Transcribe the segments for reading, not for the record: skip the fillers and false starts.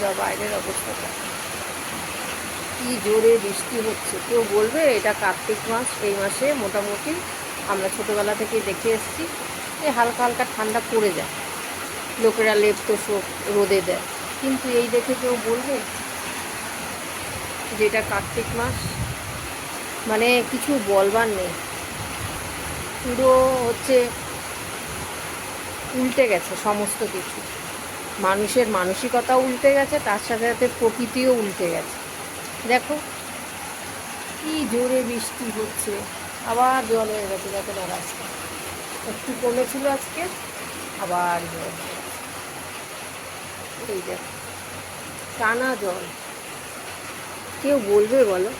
বন্ধুরা, বাইরের অবস্থাটা কি জোরে বৃষ্টি হচ্ছে। কেউ বলবে এটা কার্তিক মাস, এই মাসে মোটামুটি আমরা ছোটোবেলা থেকে দেখে এসেছি এই হালকা হালকা ঠান্ডা পড়ে যায়, লোকেরা লেপ তোষক রোদে দেয়। কিন্তু এই দেখে কেউ বলবে যে এটা কার্তিক মাস, মানে কিছু বলবার নেই। পুরো হচ্ছে উল্টে গেছে সমস্ত কিছু, মানুষের মানসিকতাও উল্টে গেছে, তার সাথে সাথে প্রকৃতিও উল্টে গেছে। দেখো কি জোরে বৃষ্টি হচ্ছে, আবার জল হয়ে গেছে। দেখো না রাস্তা একটু কমেছিল আজকে, আবার জল। এই দেখো টানা জল। কেউ বলবে বলো,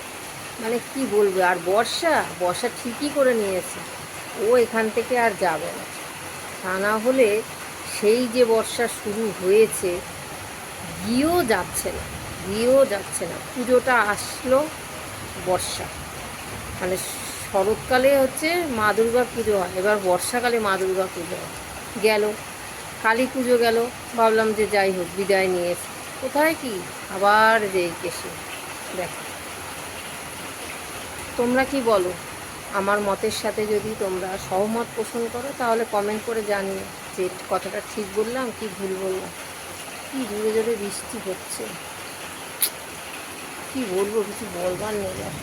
মানে কি বলবে? আর বর্ষা বর্ষা ঠিকই করে নিয়েছে, ও এখান থেকে আর যাবে না। তা না হলে সেই যে বর্ষা শুরু হয়েছে, গিয়েও যাচ্ছে না, গিয়েও যাচ্ছে না। পুজোটা আসলো বর্ষা, মানে শরৎকালে হচ্ছে মা দুর্গার পুজো হয়, এবার বর্ষাকালে মা দুর্গা পুজো হয়। গেল কালী পুজো গেল, ভাবলাম যে যাই হোক বিদায় নিয়ে এসে, কোথায় কি আবার যেই কেসে। দেখো তোমরা কি বলো? আমার মতের সাথে যদি তোমরা সহমত পোষণ করো তাহলে কমেন্ট করে জানিও যে কথাটা ঠিক বললাম কি ভুল বললাম। কি জোরে জোরে বৃষ্টি হচ্ছে, কি বলবো, কিছু বলবার নেই আর।